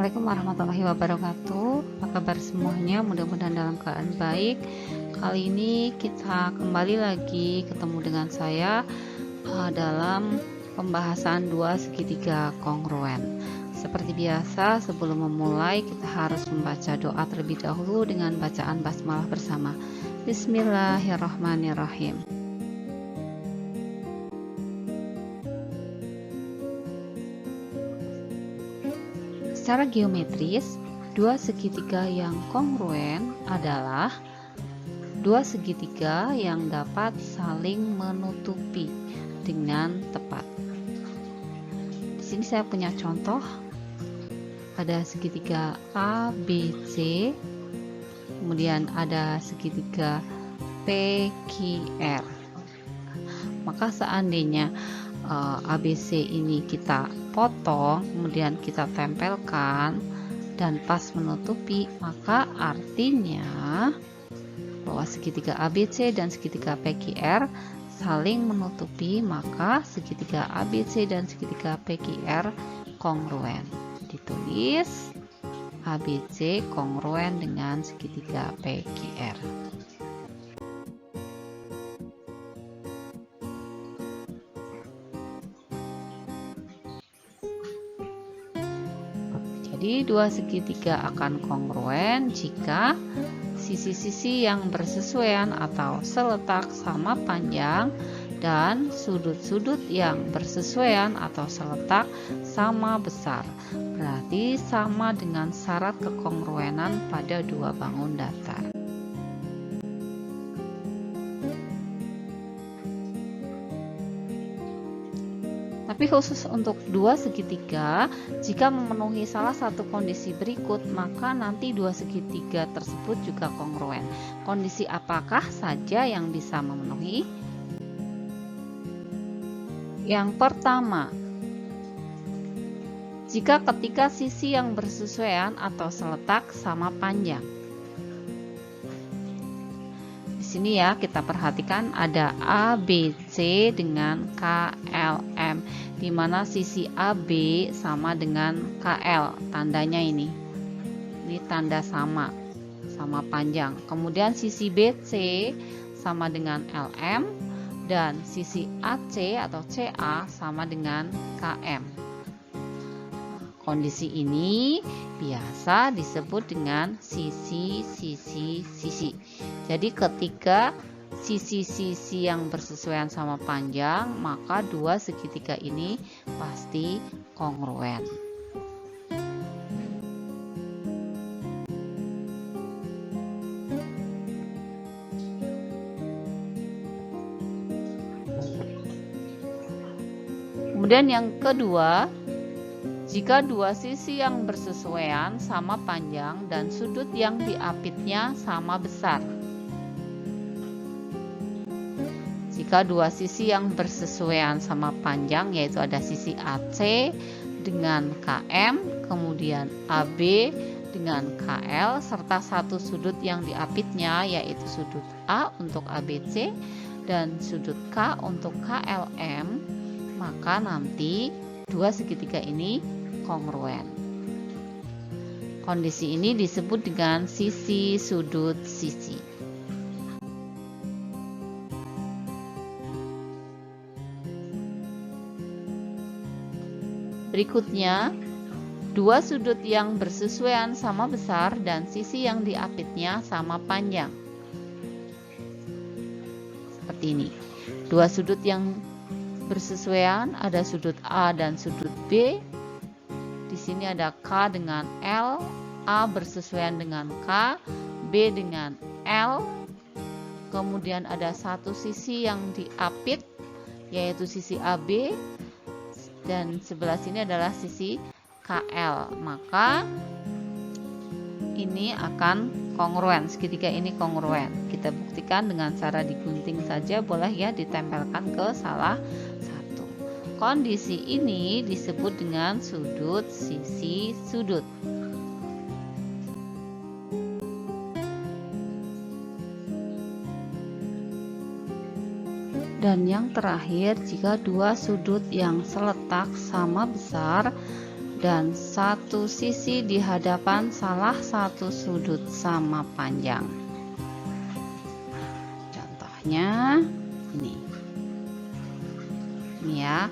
Assalamualaikum warahmatullahi wabarakatuh. Apa kabar semuanya? Mudah-mudahan dalam keadaan baik. Kali ini kita kembali lagi ketemu dengan saya dalam pembahasan dua segitiga kongruen. Seperti biasa, sebelum memulai kita harus membaca doa terlebih dahulu dengan bacaan basmalah bersama. Bismillahirrahmanirrahim. Secara geometris, dua segitiga yang kongruen adalah dua segitiga yang dapat saling menutupi dengan tepat. Di sini saya punya contoh. Ada segitiga ABC, kemudian ada segitiga PQR. Maka seandainya ABC ini kita potong, kemudian kita tempelkan dan pas menutupi, maka artinya bahwa segitiga ABC dan segitiga PQR saling menutupi, maka segitiga ABC dan segitiga PQR kongruen. Ditulis ABC kongruen dengan segitiga PQR. Jadi dua segitiga akan kongruen jika sisi-sisi yang bersesuaian atau seletak sama panjang dan sudut-sudut yang bersesuaian atau seletak sama besar. Berarti sama dengan syarat kekongruenan pada dua bangun datar. Tapi khusus untuk dua segitiga, jika memenuhi salah satu kondisi berikut, maka nanti dua segitiga tersebut juga kongruen. Kondisi apakah saja yang bisa memenuhi? Yang pertama, jika ketika sisi yang bersesuaian atau seletak sama panjang. Di sini ya kita perhatikan ada ABC dengan KLM, di mana sisi AB sama dengan KL, tandanya ini tanda sama panjang. Kemudian sisi BC sama dengan LM dan sisi AC atau CA sama dengan KM. Kondisi ini biasa disebut dengan sisi-sisi-sisi. Jadi ketika sisi-sisi yang bersesuaian sama panjang, maka dua segitiga ini pasti kongruen. Kemudian yang kedua, jika dua sisi yang bersesuaian sama panjang dan sudut yang diapitnya sama besar. Jika dua sisi yang bersesuaian sama panjang, yaitu ada sisi AC dengan KM, kemudian AB dengan KL, serta satu sudut yang diapitnya, yaitu sudut A untuk ABC dan sudut K untuk KLM, maka nanti dua segitiga ini kongruen. Kondisi ini disebut dengan sisi sudut sisi. Berikutnya, dua sudut yang bersesuaian sama besar dan sisi yang diapitnya sama panjang. Seperti ini. Dua sudut yang bersesuaian, ada sudut A dan sudut B. Di sini ada K dengan L, A bersesuaian dengan K, B dengan L. Kemudian ada satu sisi yang diapit, yaitu sisi AB, dan sebelah sini adalah sisi KL. Maka ini akan kongruen, segitiga ini kongruen. Kita buktikan dengan cara digunting saja, boleh ya, ditempelkan ke salah satu. Kondisi ini disebut dengan sudut sisi sudut. Dan yang terakhir, jika dua sudut yang seletak sama besar dan satu sisi di hadapan salah satu sudut sama panjang. Contohnya ini ya,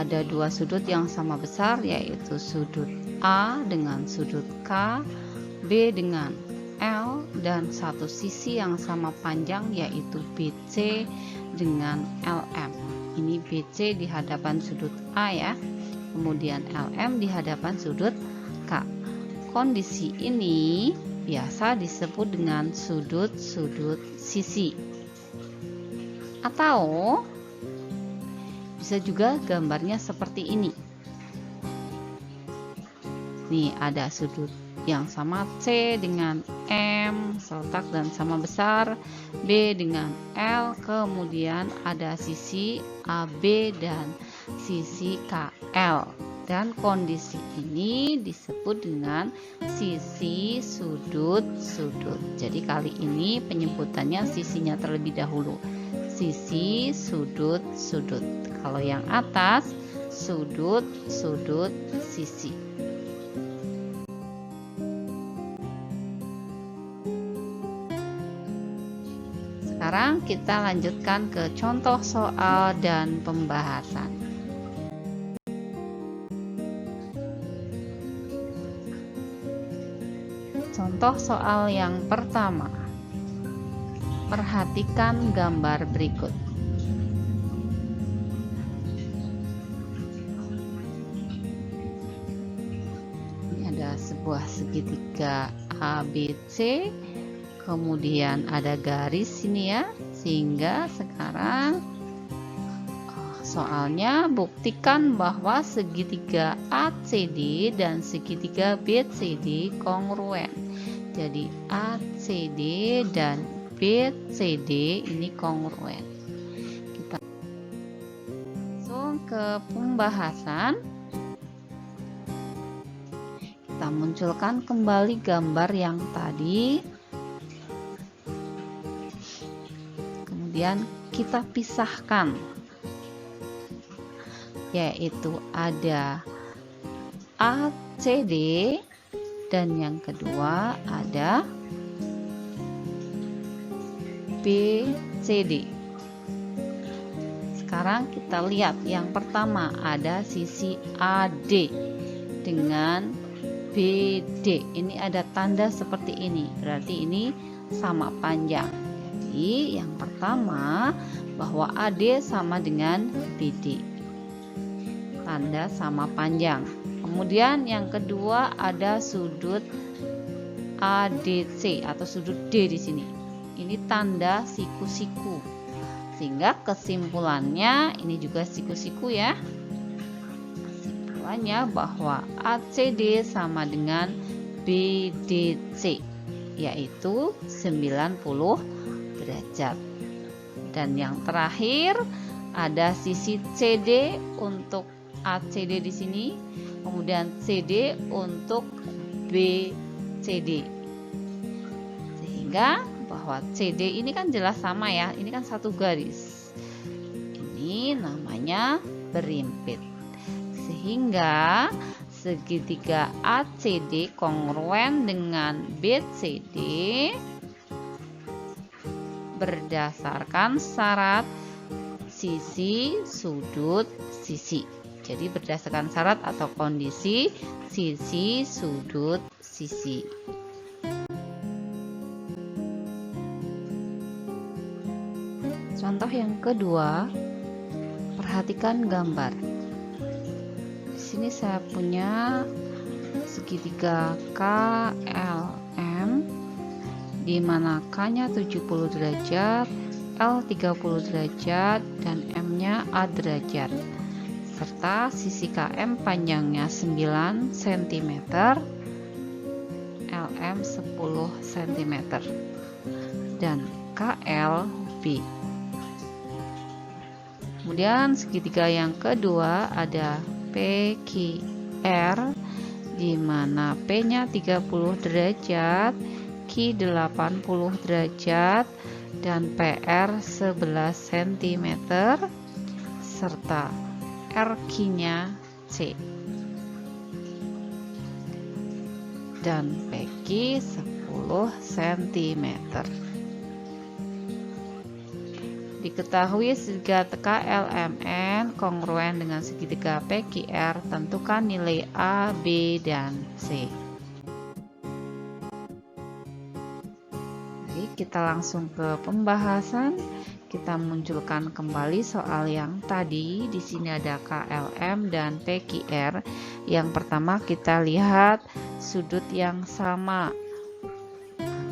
ada dua sudut yang sama besar, yaitu sudut A dengan sudut K, B dengan L, dan satu sisi yang sama panjang, yaitu BC dengan LM. Ini BC di hadapan sudut A ya, kemudian LM di hadapan sudut K. Kondisi ini biasa disebut dengan sudut-sudut sisi. Atau bisa juga gambarnya seperti ini. Nih, ada sudut yang sama C dengan M seletak dan sama besar, B dengan L, kemudian ada sisi AB dan sisi KL, dan kondisi ini disebut dengan sisi sudut-sudut. Jadi kali ini penyebutannya sisinya terlebih dahulu, sisi sudut-sudut. Kalau yang atas sudut-sudut sisi. Sekarang kita lanjutkan ke contoh soal dan pembahasan. Contoh soal yang pertama. Perhatikan gambar berikut. Ini ada sebuah segitiga ABC. Kemudian ada garis sini ya, sehingga sekarang soalnya buktikan bahwa segitiga ACD dan segitiga BCD kongruen. Jadi ACD dan BCD ini kongruen. Kita langsung ke pembahasan. Kita munculkan kembali gambar yang tadi. Kemudian kita pisahkan, yaitu ada ACD dan yang kedua ada BCD. Sekarang kita lihat yang pertama, ada sisi AD dengan BD. Ini ada tanda seperti ini, berarti ini sama panjang. Jadi yang pertama bahwa AD sama dengan BD, tanda sama panjang. Kemudian yang kedua ada sudut ADC atau sudut D di sini. Ini tanda siku-siku. Sehingga kesimpulannya ini juga siku-siku ya. Kesimpulannya bahwa ACD sama dengan BDC, yaitu 90 derajat. Dan yang terakhir ada sisi CD untuk ACD di sini, kemudian CD untuk BCD. Sehingga bahwa CD ini kan jelas sama ya, ini kan satu garis. Ini namanya berimpit. Sehingga segitiga ACD kongruen dengan BCD berdasarkan syarat sisi sudut sisi. Jadi berdasarkan syarat atau kondisi sisi sudut sisi. Contoh yang kedua, perhatikan gambar. Di sini saya punya segitiga KLM, di mana K-nya 70 derajat, L 30 derajat, dan M-nya A derajat. Serta sisi KM panjangnya 9 cm, LM 10 cm, dan KL B. Kemudian segitiga yang kedua ada PQR, di mana P-nya 30 derajat, Q 80 derajat, dan PR 11 cm, serta RQ-nya C. dan PQ 10 cm. Diketahui segitiga KLMN kongruen dengan segitiga PQR, tentukan nilai A, B, dan C. Baik, kita langsung ke pembahasan. Kita munculkan kembali soal yang tadi. Di sini ada KLM dan PQR. Yang pertama kita lihat sudut yang sama.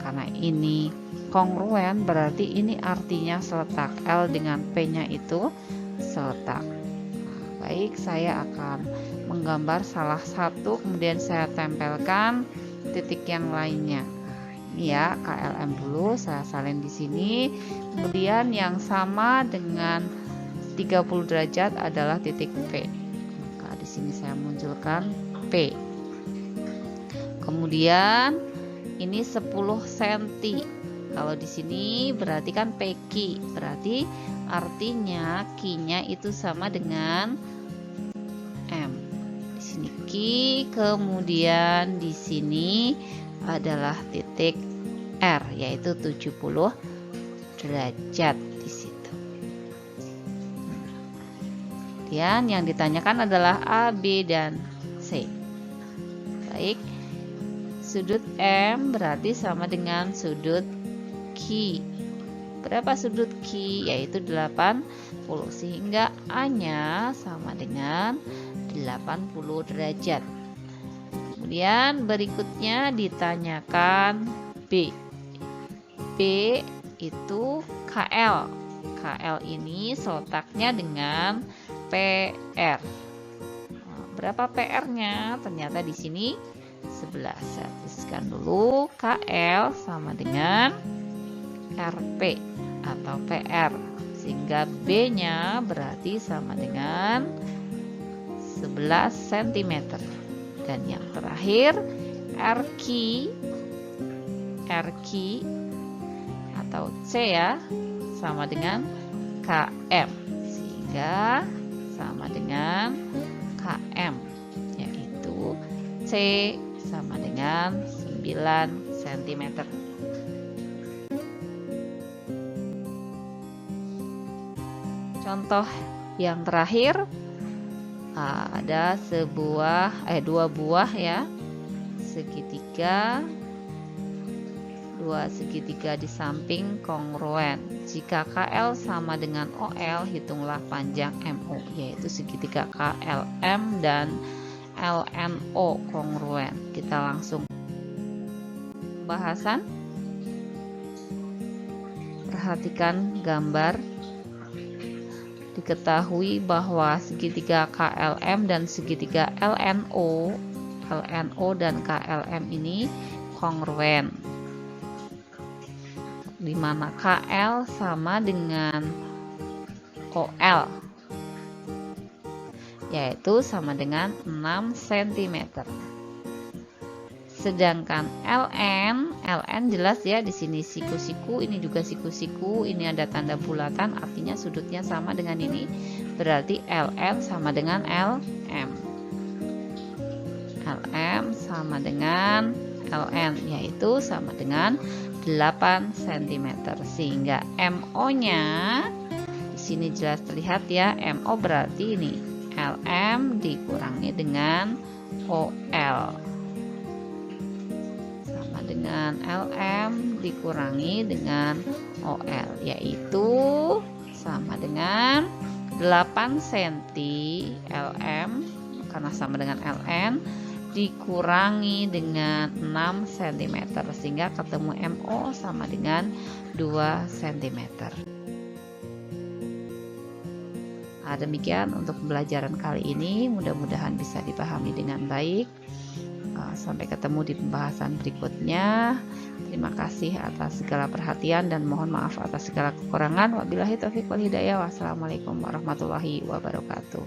Karena ini kongruen, berarti ini artinya seletak. L dengan P-nya itu seletak. Baik, saya akan menggambar salah satu, kemudian saya tempelkan titik yang lainnya. Ini ya, KLM dulu saya salin di sini. Kemudian yang sama dengan 30 derajat adalah titik P. Maka di sini saya munculkan P. Kemudian ini 10 cm. Kalau di sini berarti kan PQ, berarti artinya Q-nya itu sama dengan M. Di sini Q, kemudian di sini adalah titik R, yaitu 70 derajat di situ. Kemudian yang ditanyakan adalah A, B, dan C. Baik. Sudut M berarti sama dengan sudut Q. Berapa sudut Q? Yaitu 80, sehingga A-nya sama dengan 80 derajat. Kemudian berikutnya ditanyakan B. B itu KL. KL ini seletaknya dengan PR. Berapa PR-nya? Ternyata di sini 11. Saya tuliskan dulu KL sama dengan RP atau PR, sehingga B-nya berarti sama dengan 11 cm. Dan yang terakhir RQ atau C ya, sama dengan KM, sehingga sama dengan KM, yaitu C sama dengan 9 cm. Contoh yang terakhir, ada dua buah ya, segitiga, dua segitiga di samping kongruen. Jika KL sama dengan OL, hitunglah panjang MO, yaitu segitiga KLM dan LNO kongruen. Kita langsung pembahasan. Perhatikan gambar. Diketahui bahwa segitiga KLM dan segitiga LNO dan KLM ini kongruen, di mana KL sama dengan OL, yaitu sama dengan 6 cm. Sedangkan LN jelas ya, di sini siku-siku, ini juga siku-siku, ini ada tanda bulatan, artinya sudutnya sama dengan ini, berarti LN sama dengan LM. LM sama dengan LN, yaitu sama dengan 8 cm. Sehingga MO-nya di sini jelas terlihat ya, MO berarti ini LM dikurangi dengan OL. Dengan LM dikurangi dengan OL, yaitu sama dengan 8 cm LM karena sama dengan LN dikurangi dengan 6 cm, sehingga ketemu MO sama dengan 2 cm. Demikian untuk pembelajaran kali ini, mudah-mudahan bisa dipahami dengan baik. Sampai ketemu di pembahasan berikutnya. Terima kasih atas segala perhatian dan mohon maaf atas segala kekurangan. Wabillahi taufiq wal hidayah. Wassalamualaikum warahmatullahi wabarakatuh.